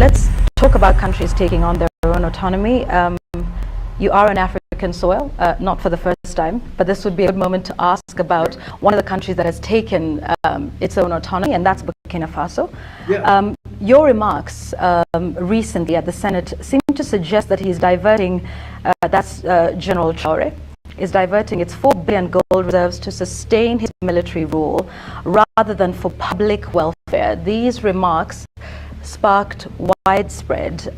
let's talk about countries taking on their own autonomy. You are on African soil, not for the first time, but this would be a good moment to ask about one of the countries that has taken its own autonomy, and that's Burkina Faso. Yeah. Your remarks recently at the Senate seem to suggest that he's diverting, General Traore, is diverting its 4 billion gold reserves to sustain his military rule rather than for public welfare. These remarks sparked widespread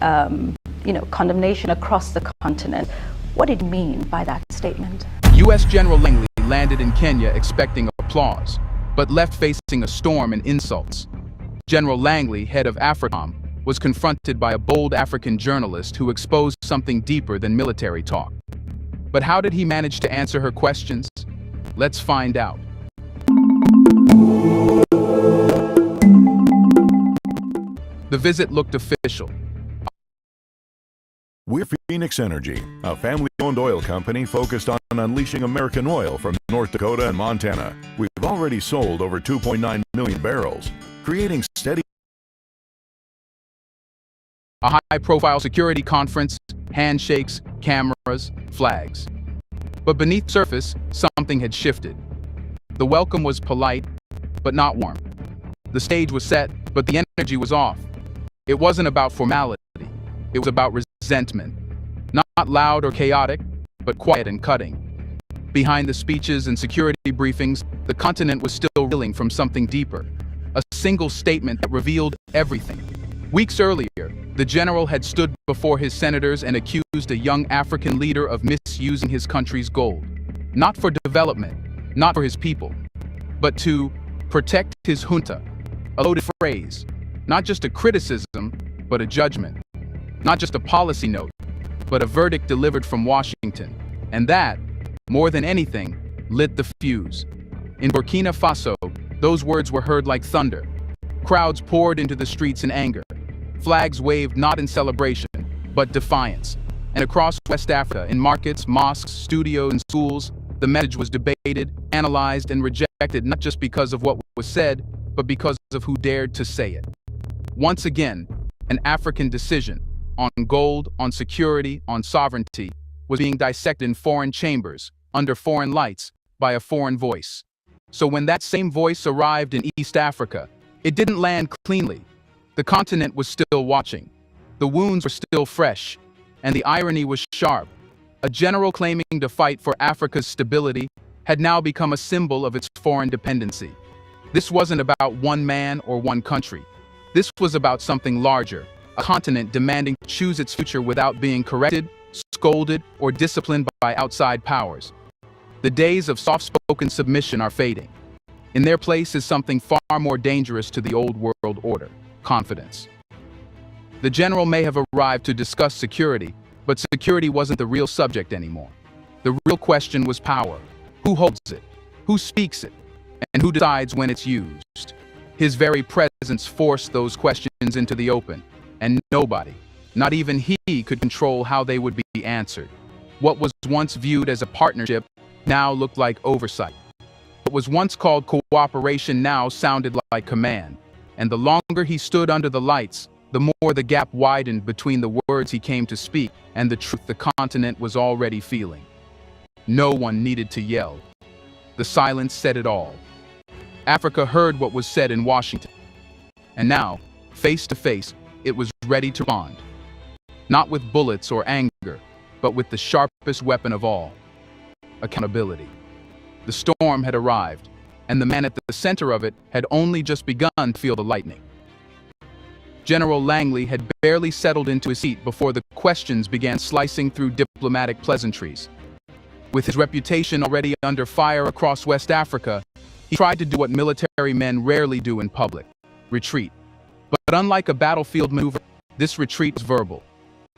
condemnation across the continent. What did he mean by that statement? U.S. General Langley landed in Kenya expecting applause, but left facing a storm and insults. General Langley, head of AFRICOM, was confronted by a bold African journalist who exposed something deeper than military talk. But how did he manage to answer her questions? Let's find out. The visit looked official. We're Phoenix Energy, a family-owned oil company focused on unleashing American oil from North Dakota and Montana. We've already sold over 2.9 million barrels, creating steady. A high-profile security conference, handshakes, cameras, flags. But beneath the surface, something had shifted. The welcome was polite, but not warm. The stage was set, but the energy was off. It wasn't about formality. It was about resentment. Not loud or chaotic, but quiet and cutting. Behind the speeches and security briefings, the continent was still reeling from something deeper. A single statement that revealed everything. Weeks earlier, the general had stood before his senators and accused a young African leader of misusing his country's gold. Not for development, not for his people, but to protect his junta. A loaded phrase, not just a criticism, but a judgment. Not just a policy note, but a verdict delivered from Washington. And that, more than anything, lit the fuse. In Burkina Faso, those words were heard like thunder. Crowds poured into the streets in anger. Flags waved not in celebration, but defiance. And across West Africa, in markets, mosques, studios, and schools, the message was debated, analyzed, and rejected not just because of what was said, but because of who dared to say it. Once again, an African decision on gold, on security, on sovereignty, was being dissected in foreign chambers, under foreign lights, by a foreign voice. So when that same voice arrived in East Africa, it didn't land cleanly. The continent was still watching. The wounds were still fresh, and the irony was sharp. A general claiming to fight for Africa's stability had now become a symbol of its foreign dependency. This wasn't about one man or one country. This was about something larger, a continent demanding to choose its future without being corrected, scolded, or disciplined by outside powers. The days of soft-spoken submission are fading. In their place is something far more dangerous to the old world order: confidence. The general may have arrived to discuss security, but security wasn't the real subject anymore. The real question was power. Who holds it? Who speaks it? And who decides when it's used? His very presence forced those questions into the open, and nobody, not even he, could control how they would be answered. What was once viewed as a partnership now looked like oversight. What was once called cooperation now sounded like command. And the longer he stood under the lights, the more the gap widened between the words he came to speak and the truth the continent was already feeling. No one needed to yell. The silence said it all. Africa heard what was said in Washington. And now, face to face, it was ready to respond. Not with bullets or anger, but with the sharpest weapon of all: accountability. The storm had arrived, and the man at the center of it had only just begun to feel the lightning. General Langley had barely settled into his seat before the questions began slicing through diplomatic pleasantries. With his reputation already under fire across West Africa, he tried to do what military men rarely do in public: retreat. But unlike a battlefield maneuver, this retreat was verbal,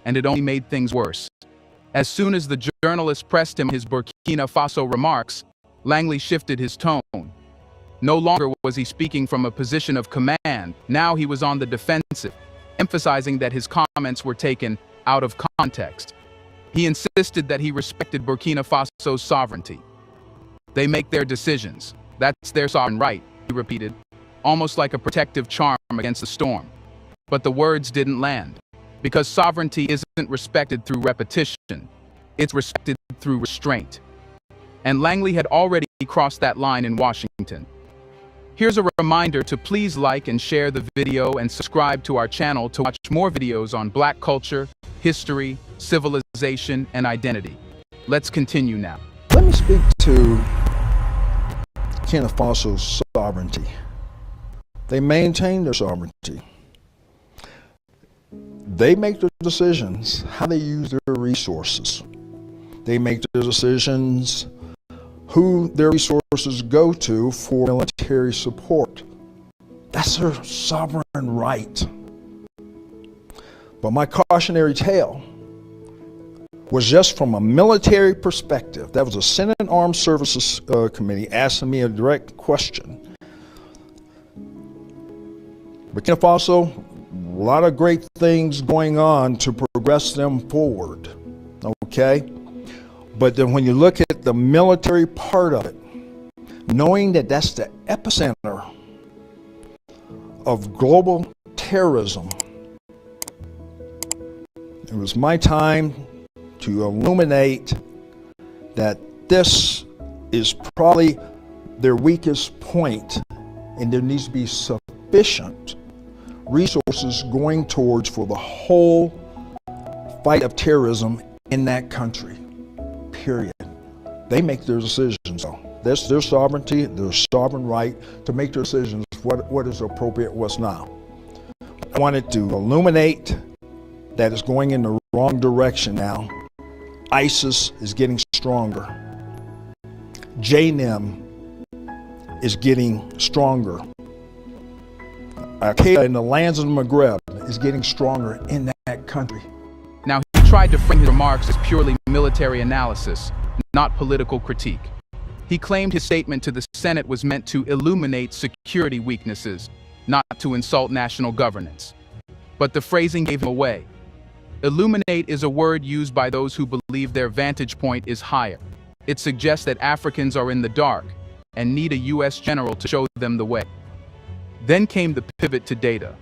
and it only made things worse. As soon as the journalist pressed him his Burkina Faso remarks, Langley shifted his tone. No longer was he speaking from a position of command. Now he was on the defensive, emphasizing that his comments were taken out of context. He insisted that he respected Burkina Faso's sovereignty. They make their decisions. That's their sovereign right, he repeated, almost like a protective charm against the storm. But the words didn't land, because sovereignty isn't respected through repetition, it's respected through restraint. And Langley had already crossed that line in Washington. Here's a reminder to please like and share the video and subscribe to our channel to watch more videos on Black culture, history, civilization, and identity. Let's continue now. Let me speak to Burkina Faso's sovereignty. They maintain their sovereignty. They make their decisions how they use their resources. They make their decisions who their resources go to for military support. That's their sovereign right. But my cautionary tale was just from a military perspective. That was a Senate Armed Services Committee asking me a direct question. Burkina Faso, a lot of great things going on to progress them forward, okay? But then when you look at the military part of it, knowing that that's the epicenter of global terrorism, it was my time to illuminate that this is probably their weakest point, and there needs to be sufficient resources going towards for the whole fight of terrorism in that country, period. They make their decisions though. That's their sovereignty, their sovereign right to make their decisions what is appropriate, what's not. I wanted to illuminate that it's going in the wrong direction now. ISIS is getting stronger. JNIM is getting stronger. Al-Qaeda in the lands of the Maghreb is getting stronger in that country. Now, he tried to frame his remarks as purely military analysis, not political critique. He claimed his statement to the Senate was meant to illuminate security weaknesses, not to insult national governance. But the phrasing gave him away. Illuminate is a word used by those who believe their vantage point is higher. It suggests that Africans are in the dark and need a U.S. general to show them the way. Then came the pivot to data.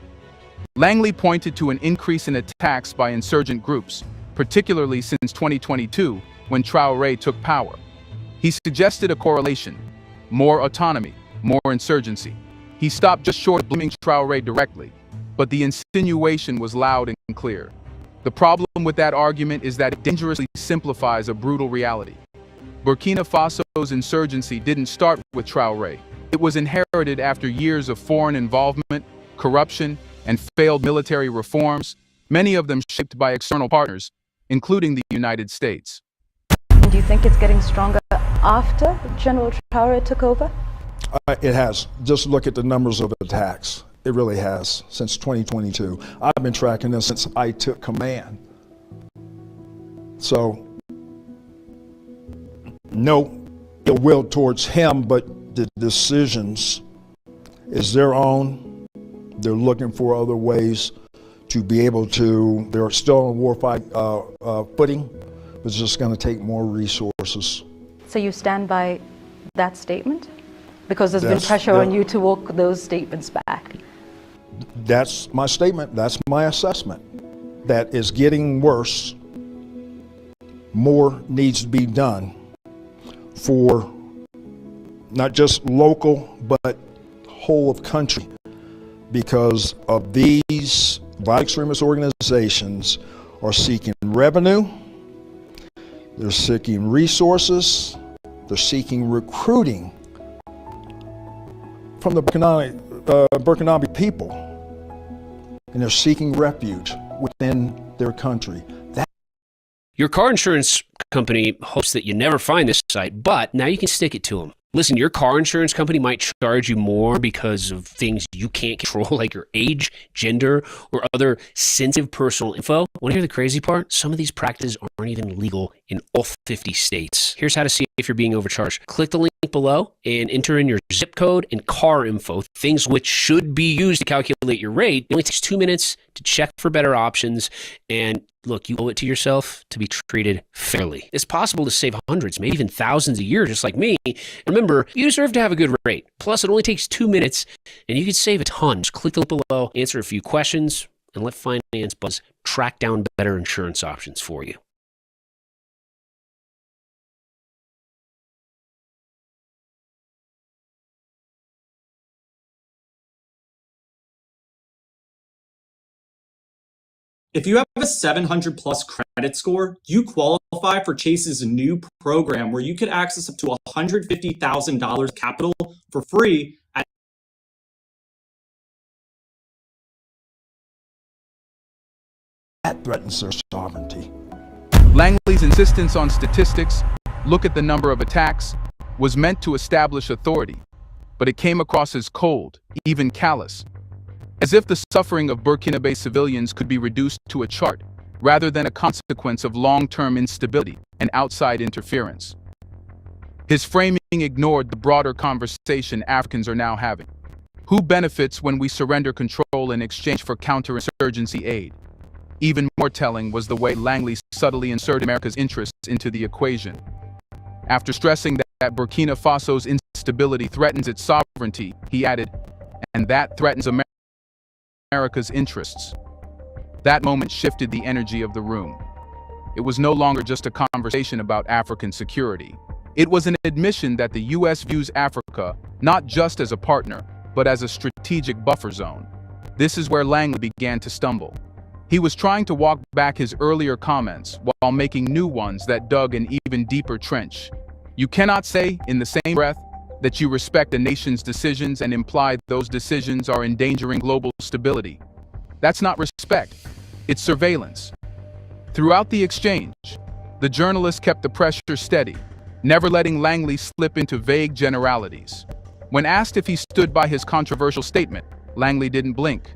Langley pointed to an increase in attacks by insurgent groups, particularly since 2022, when Traoré took power. He suggested a correlation: more autonomy, more insurgency. He stopped just short of blaming Traoré directly, but the insinuation was loud and clear. The problem with that argument is that it dangerously simplifies a brutal reality. Burkina Faso's insurgency didn't start with Traoré. It was inherited after years of foreign involvement, corruption, and failed military reforms, many of them shaped by external partners, including the United States. Do you think it's getting stronger after General Traoré took over? It has. Just look at the numbers of attacks. It really has, since 2022. I've been tracking this since I took command. So, no ill will towards him, but the decisions is their own. They're looking for other ways to be able to, they're still on warfight footing, but it's just going to take more resources. So you stand by that statement? Because there's been pressure on you to walk those statements back. That's my statement. That's my assessment. That is getting worse. More needs to be done for not just local, but whole of country, because of these violent extremist organizations are seeking revenue, they're seeking resources, they're seeking recruiting from the Burkinabe people, and they're seeking refuge within their country. Your car insurance company hopes that you never find this site, but now you can stick it to them. Listen, your car insurance company might charge you more because of things you can't control, like your age, gender, or other sensitive personal info. Want to hear the crazy part? Some of these practices aren't even legal in all 50 states. Here's how to see if you're being overcharged. Click the link below and enter in your zip code and car info, things which should be used to calculate your rate. It only takes 2 minutes to check for better options, and look, you owe it to yourself to be treated fairly. It's possible to save hundreds, maybe even thousands a year, just like me. Remember, you deserve to have a good rate. Plus, it only takes 2 minutes, and you can save a ton. Just click the link below, answer a few questions, and let Finance Buzz track down better insurance options for you. If you have a 700 plus credit score, you qualify for Chase's new program where you could access up to $150,000 capital for free at That threatens their sovereignty. Langley's insistence on statistics, look at the number of attacks, was meant to establish authority, but it came across as cold, even callous, as if the suffering of Burkina-based civilians could be reduced to a chart, rather than a consequence of long-term instability and outside interference. His framing ignored the broader conversation Africans are now having. Who benefits when we surrender control in exchange for counterinsurgency aid? Even more telling was the way Langley subtly inserted America's interests into the equation. After stressing that Burkina Faso's instability threatens its sovereignty, he added, and that threatens America's interests. That moment shifted the energy of the room. It was no longer just a conversation about African security. It was an admission that the U.S. views Africa not just as a partner, but as a strategic buffer zone. This is where Langley began to stumble. He was trying to walk back his earlier comments while making new ones that dug an even deeper trench. You cannot say, in the same breath, that you respect a nation's decisions and imply those decisions are endangering global stability. That's not respect, it's surveillance. Throughout the exchange, the journalist kept the pressure steady, never letting Langley slip into vague generalities. When asked if he stood by his controversial statement, Langley didn't blink.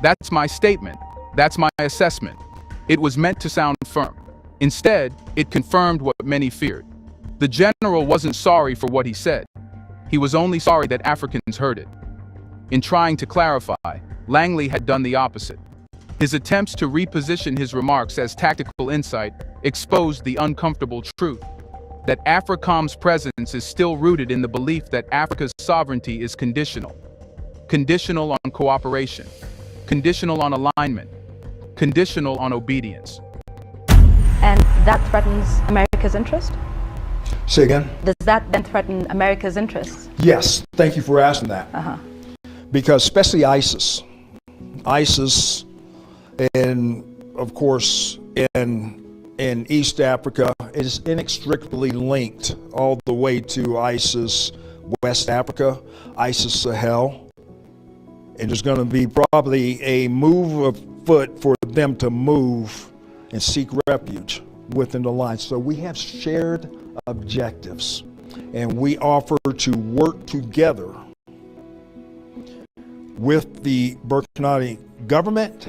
That's my statement. That's my assessment. It was meant to sound firm. Instead, it confirmed what many feared. The general wasn't sorry for what he said. He was only sorry that Africans heard it. In trying to clarify, Langley had done the opposite. His attempts to reposition his remarks as tactical insight exposed the uncomfortable truth that AFRICOM's presence is still rooted in the belief that Africa's sovereignty is conditional. Conditional on cooperation, conditional on alignment, conditional on obedience. And that threatens America's interest? Say again? Does that then threaten America's interests? Yes, thank you for asking that. Because especially ISIS, and of course in East Africa is inextricably linked all the way to ISIS West Africa, ISIS Sahel. And there's going to be probably a move afoot for them to move and seek refuge within the line. So we have shared objectives, and we offer to work together with the Burkina government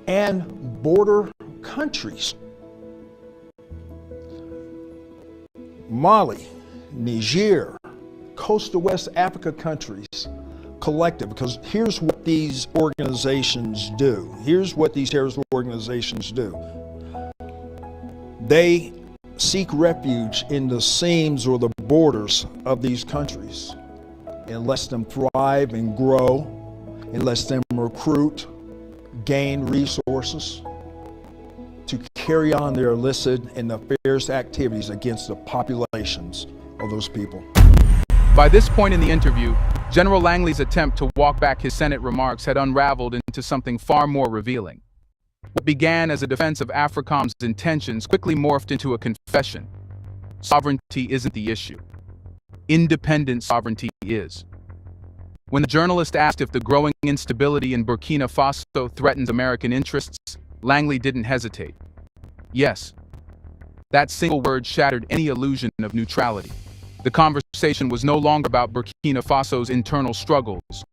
and border countries. Mali, Niger, coastal West Africa countries, collective, because here's what these organizations do. Here's what these terrorist organizations do. They seek refuge in the seams or the borders of these countries and lets them thrive and grow, and lets them recruit, gain resources to carry on their illicit and nefarious activities against the populations of those people. By this point in the interview, General Langley's attempt to walk back his Senate remarks had unraveled into something far more revealing. What began as a defense of AFRICOM's intentions quickly morphed into a confession. Sovereignty isn't the issue. Independent sovereignty is. When the journalist asked if the growing instability in Burkina Faso threatens American interests, Langley didn't hesitate. Yes. That single word shattered any illusion of neutrality. The conversation was no longer about Burkina Faso's internal struggles,